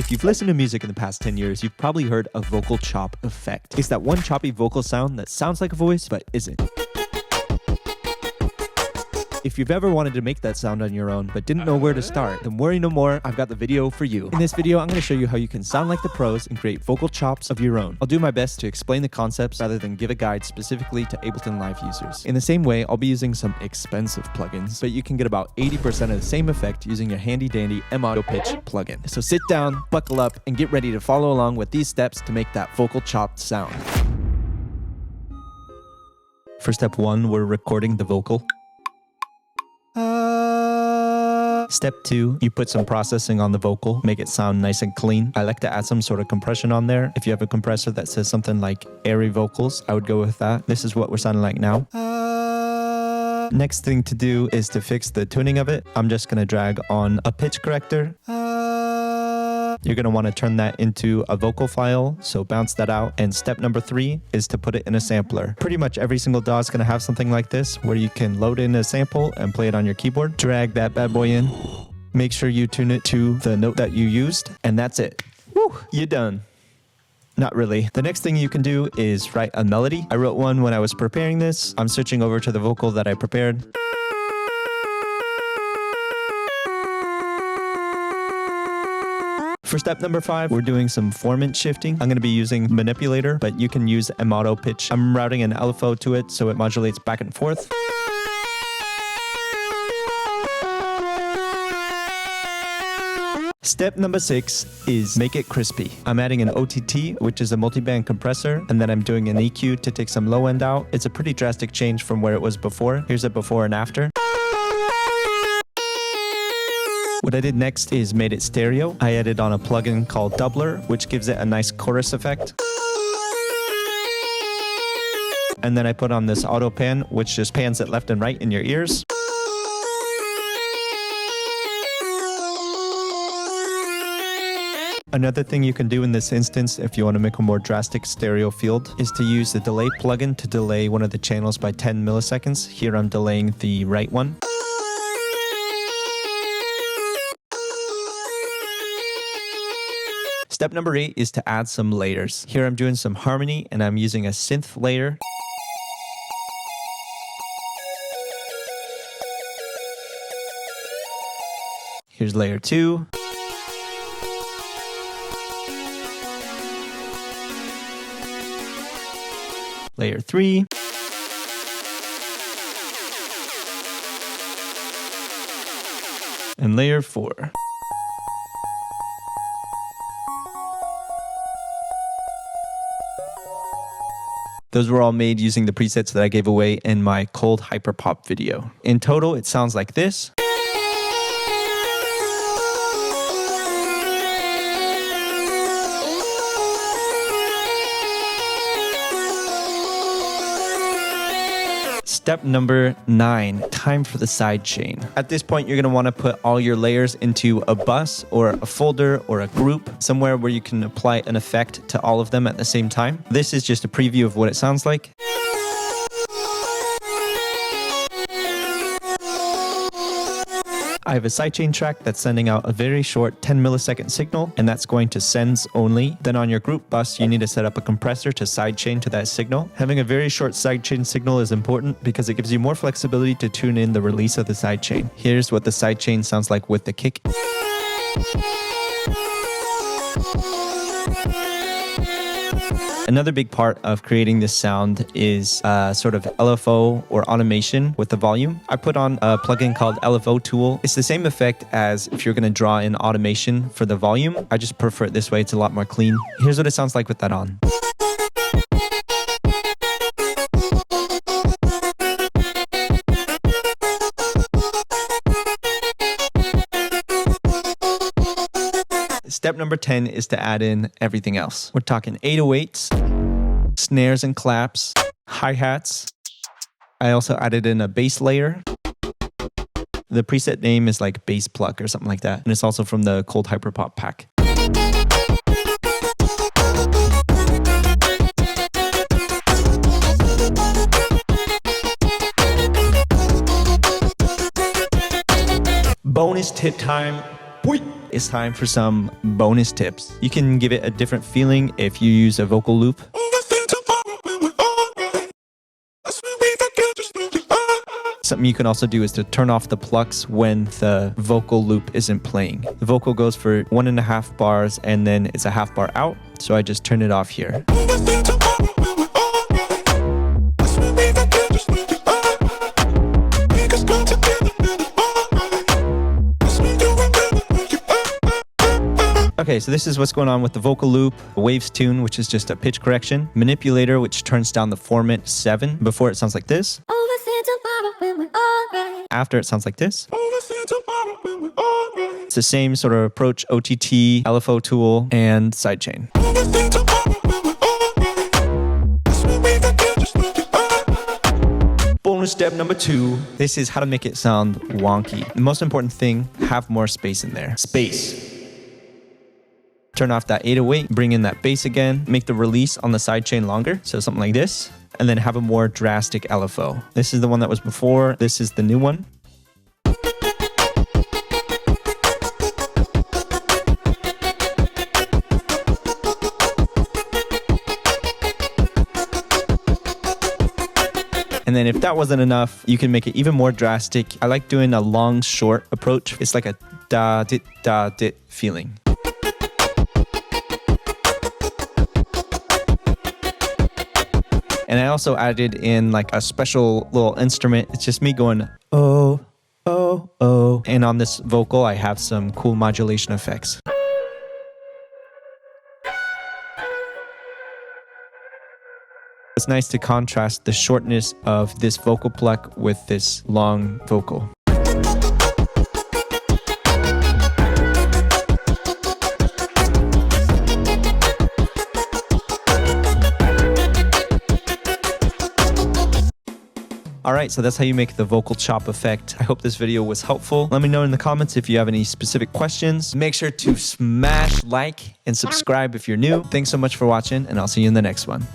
If you've listened to music in the past 10 years, you've probably heard a vocal chop effect. It's that one choppy vocal sound that sounds like a voice, but isn't. If you've ever wanted to make that sound on your own, but didn't know where to start, then worry no more, I've got the video for you. In this video, I'm going to show you how you can sound like the pros and create vocal chops of your own. I'll do my best to explain the concepts rather than give a guide specifically to Ableton Live users. In the same way, I'll be using some expensive plugins, but you can get about 80% of the same effect using your handy dandy kmoe pitch plugin. So sit down, buckle up, and get ready to follow along with these steps to make that vocal chopped sound. For step 1, we're recording the vocal. Step 2, you put some processing on the vocal, make it sound nice and clean. I like to add some sort of compression on there. If you have a compressor that says something like airy vocals, I would go with that. This is what we're sounding like now. Next thing to do is to fix the tuning of it. I'm just going to drag on a pitch corrector. You're going to want to turn that into a vocal file, so bounce that out. And step number 3 is to put it in a sampler. Pretty much every single DAW is going to have something like this, where you can load in a sample and play it on your keyboard. Drag that bad boy in. Make sure you tune it to the note that you used, and that's it. Woo, you're done. Not really. The next thing you can do is write a melody. I wrote one when I was preparing this. I'm switching over to the vocal that I prepared. For step number 5, we're doing some formant shifting. I'm going to be using Manipulator, but you can use kmoe pitch. I'm routing an LFO to it so it modulates back and forth. Step number 6 is make it crispy. I'm adding an OTT, which is a multiband compressor, and then I'm doing an EQ to take some low end out. It's a pretty drastic change from where it was before. Here's a before and after. What I did next is made it stereo. I added on a plugin called Doubler, which gives it a nice chorus effect. And then I put on this auto pan, which just pans it left and right in your ears. Another thing you can do in this instance, if you want to make a more drastic stereo field, is to use the delay plugin to delay one of the channels by 10 milliseconds. Here I'm delaying the right one. Step number 8 is to add some layers. Here I'm doing some harmony and I'm using a synth layer. Here's layer 2. Layer 3. And layer 4. Those were all made using the presets that I gave away in my cold hyperpop video. In total, it sounds like this. Step number 9, time for the sidechain. At this point, you're going to want to put all your layers into a bus or a folder or a group, somewhere where you can apply an effect to all of them at the same time. This is just a preview of what it sounds like. I have a sidechain track that's sending out a very short 10 millisecond signal, and that's going to sends only. Then on your group bus, you need to set up a compressor to sidechain to that signal. Having a very short sidechain signal is important because it gives you more flexibility to tune in the release of the sidechain. Here's what the sidechain sounds like with the kick. Another big part of creating this sound is sort of LFO or automation with the volume. I put on a plugin called LFO Tool. It's the same effect as if you're going to draw in automation for the volume. I just prefer it this way. It's a lot more clean. Here's what it sounds like with that on. Step number 10 is to add in everything else. We're talking 808s, snares and claps, hi-hats. I also added in a bass layer. The preset name is like bass pluck or something like that. And it's also from the Cold Hyperpop pack. Bonus tip time. It's time for some bonus tips. You can give it a different feeling if you use a vocal loop. Something you can also do is to turn off the plucks when the vocal loop isn't playing. The vocal goes for 1.5 bars and then it's a half bar out. So I just turn it off here. Okay, so this is what's going on with the vocal loop, waves tune, which is just a pitch correction, manipulator, which turns down the formant 7 before it sounds like this. After it sounds like this. It's the same sort of approach, OTT, LFO tool, and sidechain. Bonus step number 2. This is how to make it sound wonky. The most important thing, have more space in there. Space. Turn off that 808, bring in that bass again, make the release on the sidechain longer, so something like this, and then have a more drastic LFO. This is the one that was before, this is the new one. And then if that wasn't enough, you can make it even more drastic. I like doing a long, short approach. It's like a da-dit feeling. And I also added in like a special little instrument. It's just me going, oh, oh, oh. And on this vocal, I have some cool modulation effects. It's nice to contrast the shortness of this vocal pluck with this long vocal. Alright, so that's how you make the vocal chop effect. I hope this video was helpful. Let me know in the comments if you have any specific questions. Make sure to smash like and subscribe if you're new. Thanks so much for watching, and I'll see you in the next one.